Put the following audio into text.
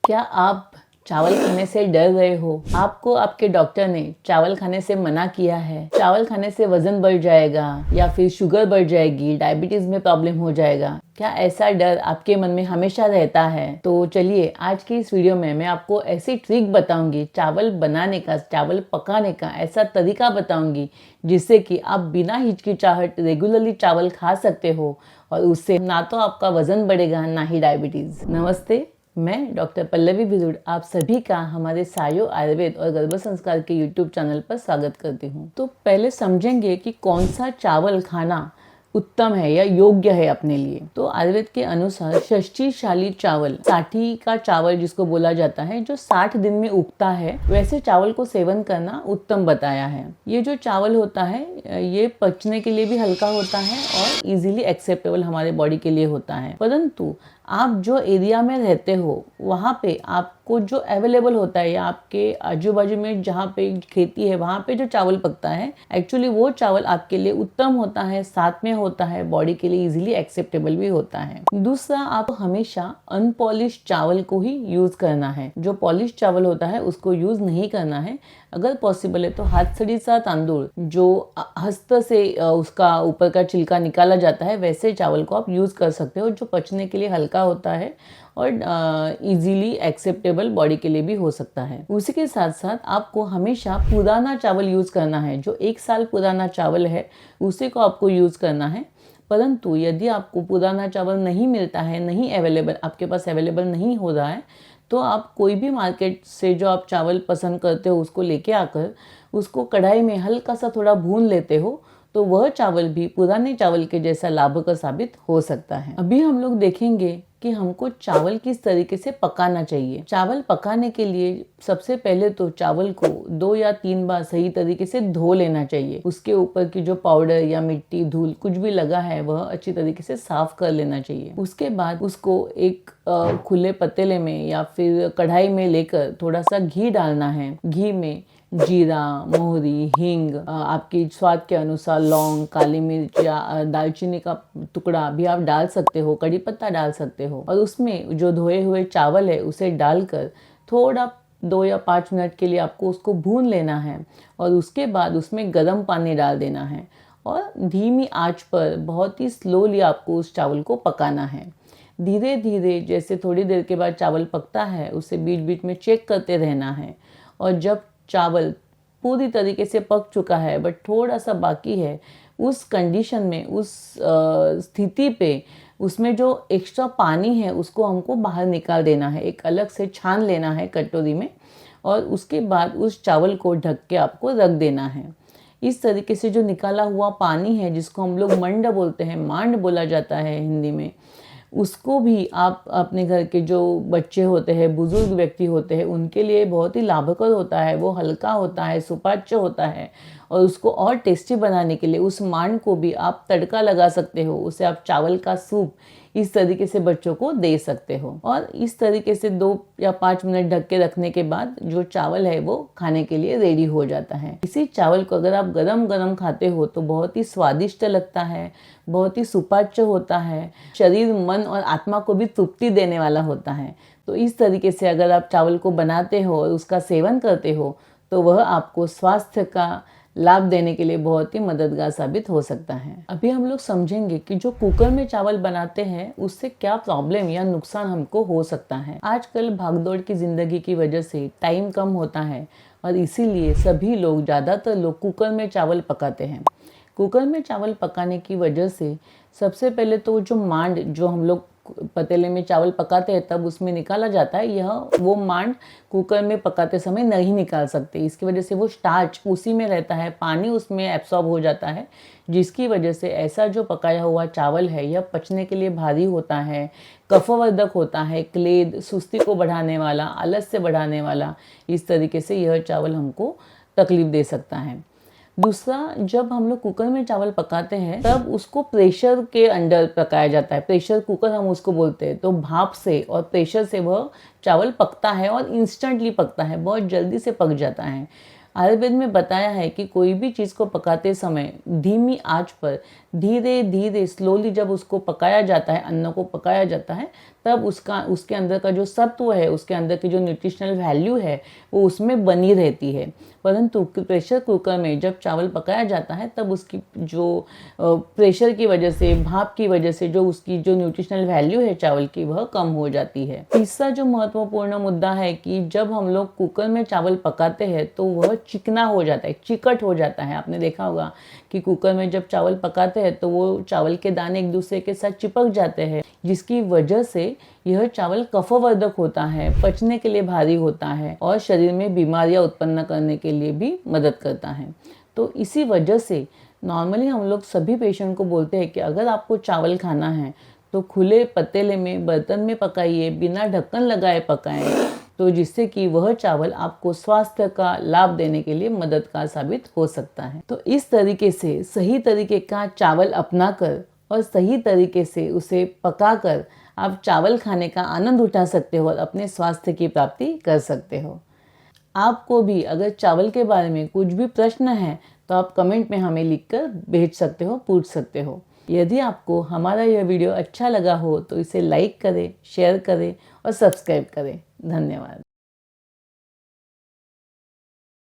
क्या आप चावल खाने से डर रहे हो? आपको आपके डॉक्टर ने चावल खाने से मना किया है, चावल खाने से वजन बढ़ जाएगा या फिर शुगर बढ़ जाएगी, डायबिटीज में प्रॉब्लम हो जाएगा। क्या ऐसा डर आपके मन में हमेशा रहता है? तो चलिए आज की इस वीडियो में मैं आपको ऐसी ट्रिक बताऊंगी, चावल बनाने का, चावल पकाने का ऐसा तरीका बताऊंगी जिससे कि आप बिना हिचकिचाहट रेगुलरली चावल खा सकते हो और उससे ना तो आपका वजन बढ़ेगा ना ही डायबिटीज। नमस्ते, मैं डॉक्टर पल्लवी भिरुड आप सभी का हमारे सायो आयुर्वेद और गर्भ संस्कार के यूट्यूब चैनल पर स्वागत करती हूँ। तो पहले समझेंगे कि कौन सा चावल खाना उत्तम है या योग्य है अपने लिए। तो आयुर्वेद के अनुसार षष्ठीशाली चावल, साठी का चावल जिसको बोला जाता है, जो 60 दिन में उगता है, वैसे चावल को सेवन करना उत्तम बताया है। ये जो चावल होता है ये पचने के लिए भी हल्का होता है और इजीली एक्सेप्टेबल हमारे बॉडी के लिए होता है। परंतु आप जो एरिया में रहते हो वहाँ पे आपको जो अवेलेबल होता है या आपके आजू बाजू में जहाँ पे खेती है वहाँ पे जो चावल पकता है, एक्चुअली वो चावल आपके लिए उत्तम होता है, साथ में होता है, बॉडी के लिए इजीली एक्सेप्टेबल भी होता है। दूसरा, आप हमेशा अनपॉलिश चावल को ही यूज करना है। जो पॉलिश चावल होता है उसको यूज नहीं करना है। अगर पॉसिबल है तो हाथ सड़ीचा तांदूळ जो हस्त से उसका ऊपर का छिलका निकाला जाता है, वैसे चावल को आप यूज कर सकते हो, जो पचने के लिए हल्का होता है और इजीली एक्सेप्टेबल बॉडी के लिए भी हो सकता है। उसी के साथ साथ आपको हमेशा पुराना चावल यूज करना है। जो 1 साल पुराना चावल है उसी को आपको यूज करना है। परंतु यदि आपको पुराना चावल नहीं मिलता है, नहीं अवेलेबल, आपके पास अवेलेबल नहीं हो रहा है, तो आप कोई भी मार्केट से जो आप चावल पसंद करते हो उसको लेके आकर उसको कढ़ाई में हल्का सा थोड़ा भून लेते हो, तो वह चावल भी पुराने चावल के जैसा लाभकर साबित हो सकता है। अभी हम लोग देखेंगे कि हमको चावल किस तरीके से पकाना चाहिए। चावल पकाने के लिए सबसे पहले तो चावल को 2 या 3 बार सही तरीके से धो लेना चाहिए। उसके ऊपर की जो पाउडर या मिट्टी, धूल कुछ भी लगा है वह अच्छी तरीके से साफ कर लेना चाहिए। उसके बाद उसको एक खुले पतीले में या फिर कढ़ाई में लेकर थोड़ा सा घी डालना है। घी में जीरा, मोहरी, हींग, आपकी स्वाद के अनुसार लौंग, काली मिर्च या दालचीनी का टुकड़ा भी आप डाल सकते हो, कड़ी पत्ता डाल सकते हो और उसमें जो धोए हुए चावल है उसे डालकर थोड़ा 2 या 5 मिनट के लिए आपको उसको भून लेना है और उसके बाद उसमें गर्म पानी डाल देना है और धीमी आंच पर बहुत ही स्लोली आपको उस चावल को पकाना है। धीरे धीरे जैसे थोड़ी देर के बाद चावल पकता है उसे बीच बीच में चेक करते रहना है और जब चावल पूरी तरीके से पक चुका है बट थोड़ा सा बाकी है, उस कंडीशन में, उस स्थिति पे उसमें जो एक्स्ट्रा पानी है उसको हमको बाहर निकाल देना है, एक अलग से छान लेना है कटोरी में और उसके बाद उस चावल को ढक के आपको रख देना है। इस तरीके से जो निकाला हुआ पानी है जिसको हम लोग मंड बोलते हैं, मांड बोला जाता है हिंदी में, उसको भी आप अपने घर के जो बच्चे होते हैं, बुजुर्ग व्यक्ति होते हैं, उनके लिए बहुत ही लाभकर होता है। वो हल्का होता है, सुपाच्य होता है और उसको और टेस्टी बनाने के लिए उस मांड को भी आप तड़का लगा सकते हो। उसे आप चावल का सूप इस तरीके से बच्चों को दे सकते हो और इस तरीके से 2 या 5 मिनट ढक के रखने के बाद जो चावल है वो खाने के लिए रेडी हो जाता है। इसी चावल को अगर आप गरम गरम खाते हो तो बहुत ही स्वादिष्ट लगता है, बहुत ही सुपाच्य होता है, शरीर, मन और आत्मा को भी तृप्ति देने वाला होता है। तो इस तरीके से अगर आप चावल को बनाते हो और उसका सेवन करते हो तो वह आपको स्वास्थ्य का लाभ देने के लिए बहुत ही मददगार साबित हो सकता है। अभी हम लोग समझेंगे कि जो कुकर में चावल बनाते हैं उससे क्या प्रॉब्लम या नुकसान हमको हो सकता है। आजकल भागदौड़ की जिंदगी की वजह से टाइम कम होता है और इसीलिए सभी लोग, ज़्यादातर लोग कुकर में चावल पकाते हैं। कुकर में चावल पकाने की वजह से सबसे पहले तो जो मांड, जो हम लोग पतीले में चावल पकाते हैं तब उसमें निकाला जाता है, यह वो मांड कुकर में पकाते समय नहीं निकाल सकते। इसकी वजह से वो स्टार्च उसी में रहता है, पानी उसमें एब्सॉर्ब हो जाता है, जिसकी वजह से ऐसा जो पकाया हुआ चावल है यह पचने के लिए भारी होता है, कफवर्धक होता है, क्लेद, सुस्ती को बढ़ाने वाला, आलस्य बढ़ाने वाला, इस तरीके से यह चावल हमको तकलीफ दे सकता है। दूसरा, जब हम लोग कुकर में चावल पकाते हैं तब उसको प्रेशर के अंडर पकाया जाता है। प्रेशर कुकर हम उसको बोलते हैं। तो भाप से और प्रेशर से वह चावल पकता है और इंस्टेंटली पकता है, बहुत जल्दी से पक जाता है। आयुर्वेद में बताया है कि कोई भी चीज़ को पकाते समय धीमी आंच पर धीरे धीरे स्लोली जब उसको पकाया जाता है, अन्न को पकाया जाता है, तब उसके अंदर का जो सत्व है, उसके अंदर की जो न्यूट्रिशनल वैल्यू है वो उसमें बनी रहती है। परंतु प्रेशर कुकर में जब चावल पकाया जाता है तब उसकी जो प्रेशर की वजह से, भाप की वजह से जो उसकी जो न्यूट्रिशनल वैल्यू है चावल की वह कम हो जाती है। तीसरा जो महत्वपूर्ण मुद्दा है कि जब हम लोग कुकर में चावल पकाते हैं तो वह चिकना हो जाता है, चिकट हो जाता है। आपने देखा होगा कि कुकर में जब चावल पकाते हैं तो वो चावल के दाने एक दूसरे के साथ चिपक जाते हैं, जिसकी वजह से यह चावल कफवर्धक होता है, पचने के लिए भारी होता है और शरीर में बीमारियां उत्पन्न करने के लिए भी मदद करता है। तो इसी वजह से नॉर्मली हम लोग सभी पेशेंट को बोलते हैं कि अगर आपको चावल खाना है तो खुले पतीले में, बर्तन में पकाइए, बिना ढक्कन लगाए पकाएं, तो जिससे कि वह चावल आपको स्वास्थ्य का लाभ देने के लिए मददगार साबित हो सकता है। तो इस तरीके से सही तरीके का चावल अपनाकर और सही तरीके से उसे पकाकर आप चावल खाने का आनंद उठा सकते हो और अपने स्वास्थ्य की प्राप्ति कर सकते हो। आपको भी अगर चावल के बारे में कुछ भी प्रश्न है तो आप कमेंट में हमें लिखकर भेज सकते हो, पूछ सकते हो। यदि आपको हमारा यह वीडियो अच्छा लगा हो तो इसे लाइक करें, शेयर करें और सब्सक्राइब करें। धन्यवाद।